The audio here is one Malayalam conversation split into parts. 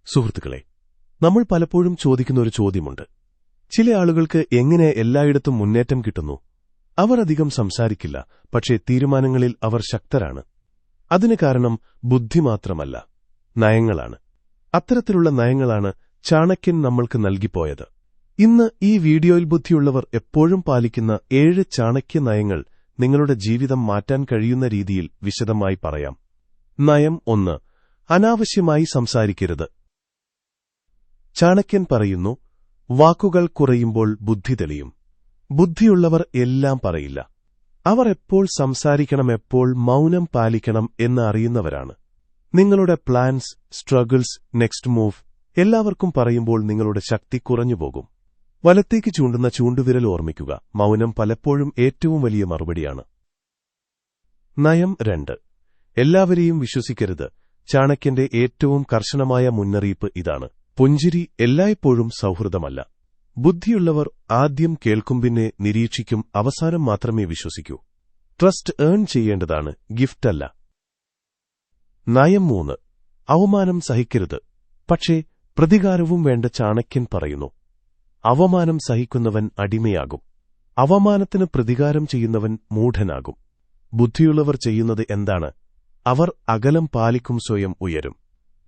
സുഹൃത്തുക്കളെ, നമ്മൾ പലപ്പോഴും ചോദിക്കുന്ന ഒരു ചോദ്യമുണ്ട്. ചില ആളുകൾക്ക് എങ്ങനെ എല്ലായിടത്തും മുന്നേറ്റം കിട്ടുന്നു? അവർ അധികം സംസാരിക്കില്ല, പക്ഷേ തീരുമാനങ്ങളിൽ അവർ ശക്തരാണ്. അതിന് കാരണം ബുദ്ധി മാത്രമല്ല, നയങ്ങളാണ്. അത്തരത്തിലുള്ള നയങ്ങളാണ് ചാണക്യൻ നമ്മൾക്ക് നൽകിപ്പോയത്. ഇന്ന് ഈ വീഡിയോയിൽ ബുദ്ധിയുള്ളവർ എപ്പോഴും പാലിക്കുന്ന 7 ചാണക്യ നയങ്ങൾ നിങ്ങളുടെ ജീവിതം മാറ്റാൻ കഴിയുന്ന രീതിയിൽ വിശദമായി പറയാം. നയം 1. അനാവശ്യമായി സംസാരിക്കരുത്. ചാണക്യൻ പറയുന്നു, വാക്കുകൾ കുറയുമ്പോൾ ബുദ്ധി തെളിയും. ബുദ്ധിയുള്ളവർ എല്ലാം പറയില്ല. അവർ എപ്പോൾ സംസാരിക്കണം, എപ്പോൾ മൗനം പാലിക്കണം എന്ന് അറിയുന്നവരാണ്. നിങ്ങളുടെ പ്ലാൻസ്, സ്ട്രഗിൾസ്, നെക്സ്റ്റ് മൂവ് എല്ലാവർക്കും പറയുമ്പോൾ നിങ്ങളുടെ ശക്തി കുറഞ്ഞുപോകും. വലത്തേക്ക് ചൂണ്ടുന്ന ചൂണ്ടുവിരൽ ഓർമ്മിക്കുക, മൗനം പലപ്പോഴും ഏറ്റവും വലിയ മറുപടിയാണ്. നയം 2. എല്ലാവരെയും വിശ്വസിക്കരുത്. ചാണക്യന്റെ ഏറ്റവും കർശനമായ മുന്നറിയിപ്പ് ഇതാണ്. പുഞ്ചിരി എല്ലായ്പ്പോഴും സൗഹൃദമല്ല. ബുദ്ധിയുള്ളവർ ആദ്യം കേൾക്കും, പിന്നെ നിരീക്ഷിക്കും, അവസാനം മാത്രമേ വിശ്വസിക്കൂ. ട്രസ്റ്റ് ഏൺ ചെയ്യേണ്ടതാണ്, ഗിഫ്റ്റല്ല. നയം 3. അവമാനം സഹിക്കരുത്, പക്ഷേ പ്രതികാരവും വേണ്ട. ചാണക്യൻ പറയുന്നു, അവമാനം സഹിക്കുന്നവൻ അടിമയാകും. അവമാനത്തിന് പ്രതികാരം ചെയ്യുന്നവൻ മൂഢനാകും. ബുദ്ധിയുള്ളവർ ചെയ്യുന്നത് എന്താണ്? അവർ അകലം പാലിക്കും, സ്വയം ഉയരും.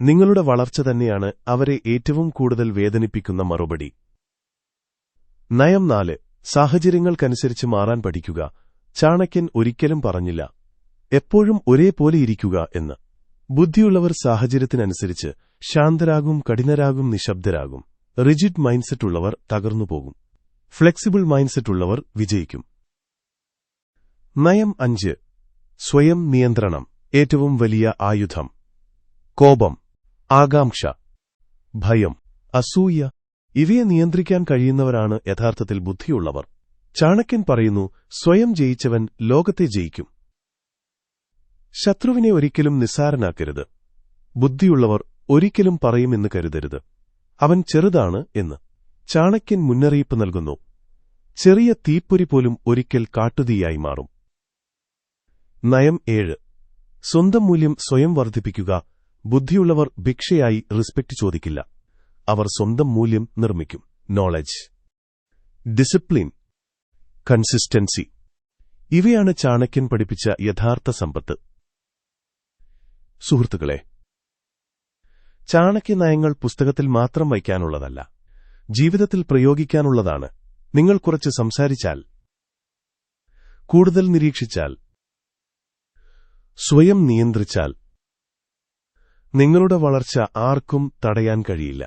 നിങ്ങളുടെ വളർച്ച തന്നെയാണ് അവരെ ഏറ്റവും കൂടുതൽ വേദനിപ്പിക്കുന്ന മറുപടി. നയം 4. സാഹചര്യങ്ങൾക്കനുസരിച്ച് മാറാൻ പഠിക്കുക. ചാണക്യൻ ഒരിക്കലും പറഞ്ഞില്ല, എപ്പോഴും ഒരേപോലെ ഇരിക്കുക എന്ന്. ബുദ്ധിയുള്ളവർ സാഹചര്യത്തിനനുസരിച്ച് ശാന്തരാകും, കഠിനരാകും, നിശബ്ദരാകും. റിജിഡ് മൈൻഡ്സെറ്റ് ഉള്ളവർ തകർന്നുപോകും. ഫ്ലെക്സിബിൾ മൈൻഡ്സെറ്റ് ഉള്ളവർ വിജയിക്കും. നയം 5. സ്വയം നിയന്ത്രണം. ഏറ്റവും വലിയ ആയുധം. കോപം, ആകാംക്ഷ, ഭയം, അസൂയ ഇവയെ നിയന്ത്രിക്കാൻ കഴിയുന്നവരാണ് യഥാർത്ഥത്തിൽ ബുദ്ധിയുള്ളവർ. ചാണക്യൻ പറയുന്നു, സ്വയം ജയിച്ചവൻ ലോകത്തെ ജയിക്കും. ശത്രുവിനെ ഒരിക്കലും നിസ്സാരനാക്കരുത്. ബുദ്ധിയുള്ളവർ ഒരിക്കലും പറയുമെന്ന് കരുതരുത്, അവൻ ചെറുതാണ് എന്ന്. ചാണക്യൻ മുന്നറിയിപ്പ് നൽകുന്നു, ചെറിയ തീപ്പൊരി പോലും ഒരിക്കൽ കാട്ടുതീയായി മാറും. നയം 7. സ്വന്തം മൂല്യം സ്വയം വർദ്ധിപ്പിക്കുക. ബുദ്ധിയുള്ളവർ ഭിക്ഷയായി റെസ്പെക്ട് ചോദിക്കില്ല. അവർ സ്വന്തം മൂല്യം നിർമ്മിക്കും. നോളജ്, ഡിസിപ്ലിൻ, കൺസിസ്റ്റൻസി ഇവയാണ് ചാണക്യൻ പഠിപ്പിച്ച യഥാർത്ഥ സമ്പത്ത്. സുഹൃത്തുക്കളെ, ചാണക്യ നയങ്ങൾ പുസ്തകത്തിൽ മാത്രം വയ്ക്കാനുള്ളതല്ല, ജീവിതത്തിൽ പ്രയോഗിക്കാനുള്ളതാണ്. നിങ്ങൾ കുറച്ച് സംസാരിച്ചാൽ, കൂടുതൽ നിരീക്ഷിച്ചാൽ, സ്വയം നിയന്ത്രിച്ചാൽ, നിങ്ങളുടെ വളർച്ച ആർക്കും തടയാൻ കഴിയില്ല.